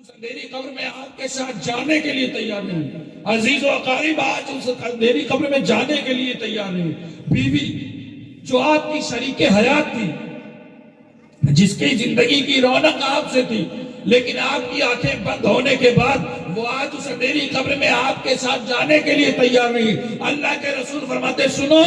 اندھیری قبر میں آپ کے ساتھ جانے کے لیے تیار نہیں. عزیز و اقارب آج اس اندھیری قبر میں جانے کے لیے تیار نہیں. بیوی جو آپ کی شریک حیات تھی, جس کی زندگی کی رونق آپ سے تھی, لیکن آپ کی آنکھیں بند ہونے کے بعد وہ آج اس اندھیری قبر میں آپ کے ساتھ جانے کے لیے تیار نہیں. اللہ کے رسول فرماتے سنو,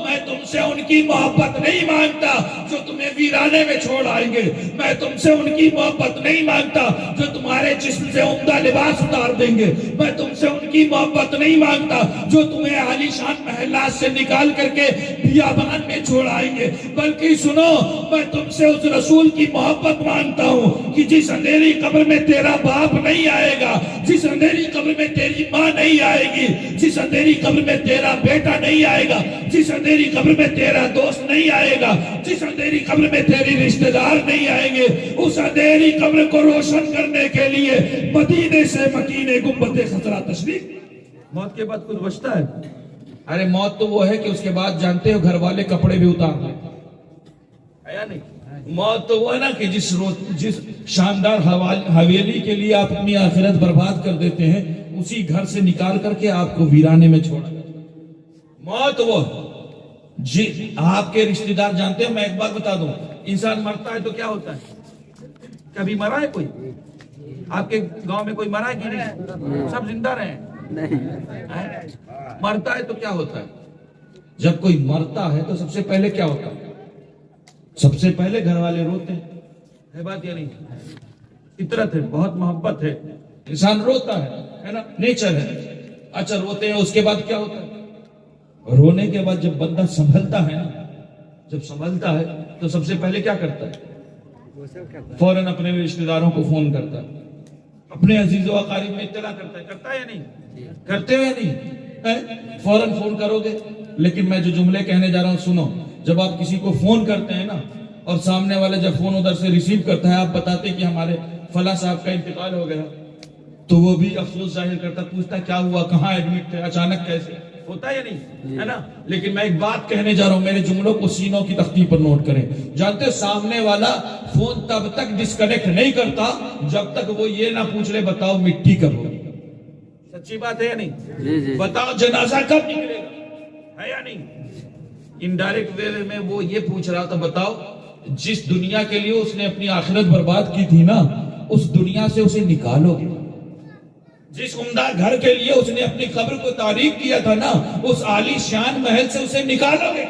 میں تم سے ان کی محبت نہیں مانگتا جو تمہیں ویرانے میں چھوڑ آئیں گے. میں تم سے ان کی محبت نہیں مانگتا جو تمہارے جسم سے عمدہ لباس اتار دیں گے. میں تم سے ان کی محبت نہیں مانگتا جو تمہیں عالی شان محلات سے نکال کر کے بیابان میں چھوڑ آئیں گے. بلکہ سنو, میں تم سے اس رسول کی محبت مانگتا ہوں کہ جس اندھیری قبر میں تیرا باپ نہیں آئے گا, جس اندھیری قبر میں تیری ماں نہیں آئے گی, جس اندھیری قبر میں تیرا بیٹا نہیں آئے گا, جس اندھیری قبر میں تیرا دوست نہیں آئے گا, جس اندھیری قبر میں تیری رشتہ دار نہیں آئیں گے, اس اندھیری قبر کو روشن کرنے کے لیے مدینے سے مکینے گنبد خضرا تشریف. موت کے بعد کچھ بچتا ہے؟ ارے موت تو وہ ہے کہ اس کے بعد جانتے ہو گھر والے کپڑے بھی اتار لیں, ہے یا نہیں؟ موت تو وہ ہے نا کہ جس شاندار حویلی کے لیے آپ اپنی آخرت برباد کر دیتے ہیں, اسی گھر سے نکال کر کے آپ کو ویرانے میں چھوڑا. موت وہ جی آپ کے رشتہ دار جانتے ہیں. میں ایک بات بتا دوں, انسان مرتا ہے تو کیا ہوتا ہے؟ کبھی مرا ہے کوئی آپ کے گاؤں میں؟ کوئی مرا ہے کہ نہیں؟ سب زندہ رہے ہیں. مرتا ہے تو کیا ہوتا ہے؟ جب کوئی مرتا ہے تو سب سے پہلے کیا ہوتا ہے؟ سب سے پہلے گھر والے روتے ہیں, ہے بات یا نہیں؟ فطرت ہے, بہت محبت ہے, انسان روتا ہے نا, نیچر ہے. اچھا روتے ہیں, اس کے بعد کیا ہوتا ہے؟ رونے کے بعد جب بندہ سنبھلتا ہے نا, جب سنبھلتا ہے تو سب سے پہلے کیا کرتا ہے؟ فوراً اپنے رشتہ داروں کو فون کرتا ہے, اپنے عزیز و اقارب میں اطلاع کرتا ہے یا نہیں؟ کرتے ہو یا نہیں؟ فوراً فون کرو گے. لیکن میں جو جملے کہنے جا رہا ہوں سنو, جب آپ کسی کو فون کرتے ہیں نا اور سامنے والا جب فون ادھر سے ریسیو کرتا ہے, آپ بتاتے کہ ہمارے فلاں صاحب کا انتقال ہو گیا, تو وہ بھی افسوس ظاہر کرتا, پوچھتا کیا ہوا, کہاں ایڈمٹ تھے, اچانک کیسے, ہوتا ہے یا نہیں؟ ہے نا. لیکن میں ایک بات کہنے جا رہا ہوں, میرے جملوں کو سینوں کی تختی پر نوٹ کریں. جانتے سامنے والا فون تب تک ڈسکنیکٹ نہیں کرتا جب تک وہ یہ نہ پوچھ لے بتاؤ مٹی کب ہوگی. سچی بات ہے یا نہیں؟ بتاؤ جنازہ کب نکلے گا, ہے یا نہیں؟ انڈائریکٹ وے میں وہ یہ پوچھ رہا تھا بتاؤ جس دنیا کے لیے اس نے اپنی آخرت برباد کی تھی نا, اس دنیا سے اسے نکالو گے. جس عمدہ گھر کے لیے اس نے اپنی قبر کو تاریک کیا تھا نا, اس عالی شان محل سے اسے نکالو گے.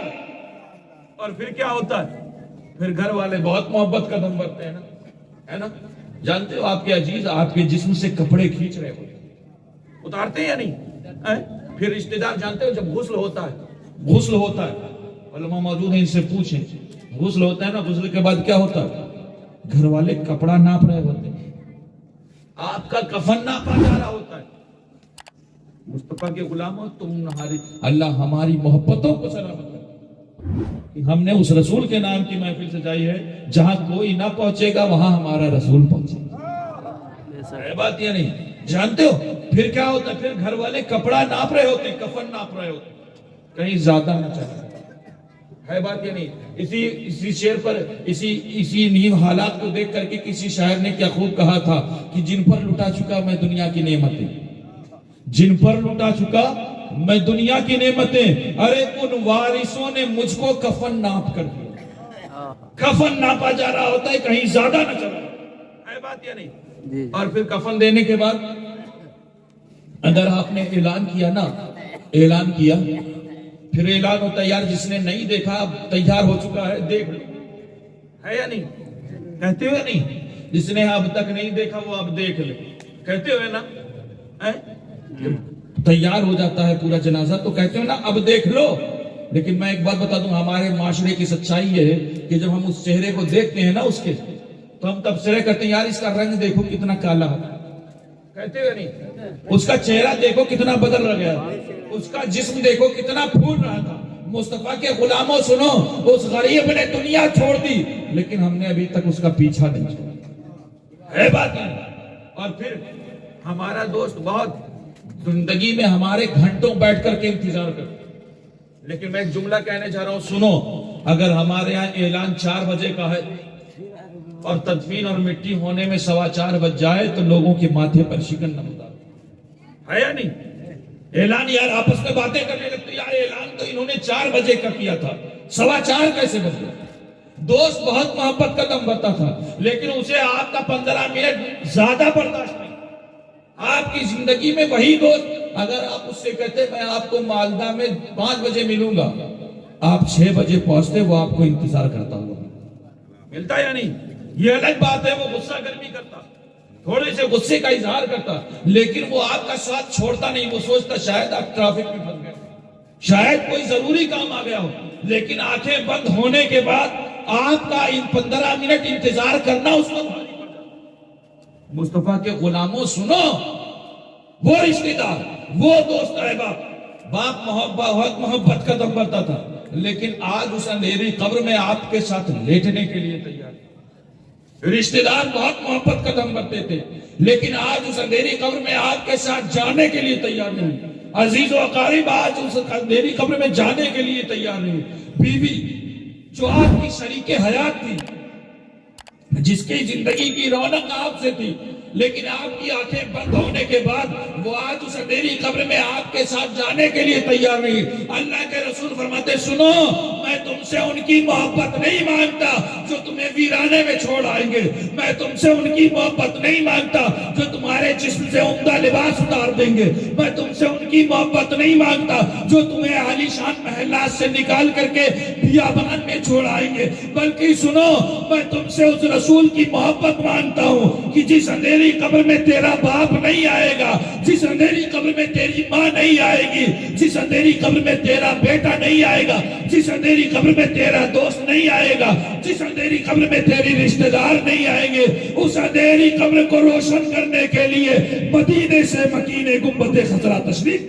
اور پھر کیا ہوتا ہے؟ پھر گھر والے بہت محبت کا دم بھرتے ہیں نا, ہے نا. جانتے ہو آپ کے عزیز آپ کے جسم سے کپڑے کھینچ رہے ہوتے, اتارتے ہیں یا نہیں؟ پھر رشتہ دار جانتے ہو جب غسل ہوتا ہے, علماء موجود ہیں ان سے پوچھیں, غسل ہوتا ہے نا, غسل کے بعد کیا ہوتا ہے؟ گھر والے کپڑا ناپ رہے ہوتے ہیں, آپ کا کفن ناپا جا رہا ہوتا ہے. مصطفیٰ کے غلاموں تم اللہ ہماری محبتوں کو سلامت کرے. ہم نے اس رسول کے نام کی محفل سجائی ہے, جہاں کوئی نہ پہنچے گا وہاں ہمارا رسول پہنچے گا. ہے بات یا نہیں؟ جانتے ہو پھر کیا ہوتا ہے؟ پھر گھر والے کپڑا ناپ رہے ہوتے ہیں, کفن ناپ رہے ہوتے ہیں, کہیں زیادہ نہ چلے. ہے بات یا نہیں؟ اسی شعر پر اسی نیو حالات کو دیکھ کر کے کسی شاعر نے کیا خوب کہا تھا کہ جن پر لٹا چکا میں دنیا کی نعمتیں, جن پر لٹا چکا میں دنیا کی نعمتیں, ارے ان وارثوں نے مجھ کو کفن ناپ کر دیا. کفن ناپا جا رہا ہوتا ہے, کہیں زیادہ نہ چلا. ہے بات یا نہیں؟ اور پھر کفن دینے کے بعد اگر آپ نے اعلان کیا نا, اعلان کیا, پھر اعلان ہوتا ہے یار جس نے نہیں دیکھا اب تیار ہو چکا ہے, دیکھ لو. ہے یا نہیں؟ کہتے ہوئے نہیں؟ جس نے اب تک نہیں دیکھا وہ اب دیکھ لے, کہتے ہوئے نا. تیار ہو جاتا ہے پورا جنازہ تو کہتے ہوئے نا اب دیکھ لو. لیکن میں ایک بات بتا دوں, ہمارے معاشرے کی سچائی یہ ہے کہ جب ہم اس چہرے کو دیکھتے ہیں نا اس کے, تو ہم تبصرے کرتے ہیں یار اس کا رنگ دیکھو کتنا کالا ہے. کہتے ہوئے نہیں؟ اس کا چہرہ دیکھو کتنا بدل رہ گیا, اس کا جسم دیکھو کتنا پھول رہا تھا. مصطفیٰ کے غلاموں سنو, اس غریب نے دنیا چھوڑ دی لیکن ہم نے ابھی تک اس کا پیچھا نہیں چھوڑا. ہے بات نہیں؟ اور پھر ہمارا دوست بہت زندگی میں ہمارے گھنٹوں بیٹھ کر کے انتظار کرتا. لیکن میں ایک جملہ کہنے جا رہا ہوں سنو, اگر ہمارے ہاں اعلان 4 بجے کا ہے اور تدفین اور مٹی ہونے میں 4:15 بج جائے تو لوگوں کے ماتھے پر شکن نمودار ہے یا نہیں؟ اعلان یار آپس میں باتیں کرنے لگتے، یار اعلان تو انہوں نے 4 بجے کا کیا تھا، 4:15 کیسے بج گئے؟ دوست بہت محبت کا دم بھرتا تھا، لیکن اسے آپ کا 15 منٹ زیادہ برداشت نہیں۔ آپ کی زندگی میں وہی دوست، اگر آپ اس سے کہتے میں آپ کو مالدہ میں 5 بجے ملوں گا، آپ 6 بجے پہنچتے، وہ آپ کو انتظار کرتا ہوگا، ملتا یا نہیں؟ یہ الگ بات ہے، وہ غصہ گرمی کرتا، تھوڑے سے غصے کا اظہار کرتا، لیکن وہ آپ کا ساتھ چھوڑتا نہیں۔ وہ سوچتا شاید آپ ٹریفک میں پھنس گئے، شاید کوئی ضروری کام آ گیا ہو، لیکن آنکھیں بند ہونے کے بعد آپ کا 15 منٹ انتظار کرنا اس کو بھاری پڑ جاتا۔ مصطفیٰ کے غلاموں سنو، وہ رشتہ دار، وہ دوست احباب، باپ بہت محبت کا دم بھرتا تھا، لیکن آج اس اندھیری قبر میں آپ کے ساتھ لیٹنے کے لیے تیار ہے۔ رشتہ دار بہت محبت کا دم بھرتے تھے، لیکن آج اس اندھیری قبر میں آپ کے ساتھ جانے کے لیے تیار نہیں۔ عزیز و اقارب آج اس اندھیری قبر میں جانے کے لیے تیار نہیں۔ بیوی جو آپ کی شریک حیات تھی، جس کی زندگی کی رونق آپ سے تھی، لیکن آپ کی آنکھیں بند ہونے کے بعد وہ آج اس اندھیری قبر میں آپ کے ساتھ جانے کے لیے تیار نہیں۔ اللہ کے رسول فرماتے سنو، میں تم سے ان کی محبت نہیں مانگتا جو تمہیں ویرانے میں چھوڑ آئیں گے، میں تم سے ان کی محبت نہیں مانگتا جو تمہارے جسم سے عمدہ لباس اتار دیں گے، میں تم سے ان کی محبت نہیں مانگتا جو تمہیں عالی شان محلات سے نکال کر کے بیابان میں چھوڑ آئیں گے، بلکہ سنو، میں تم سے اس رسول کی محبت مانگتا ہوں کہ جس اندھیری قبر میں تیرا باپ نہیں آئے گا، جس اندھیری قبر میں تیری ماں نہیں آئے گی، جس اندھیری قبر میں تیرا بیٹا نہیں آئے گا، جس اندھیری قبر میں تیرا دوست نہیں آئے گا، جس اندھیری قبر میں تیری رشتہ دار نہیں آئیں گے، اس اندھیری قبر کو روشن کرنے کے لیے مدینے سے مکینے گنبد خضرا تشریف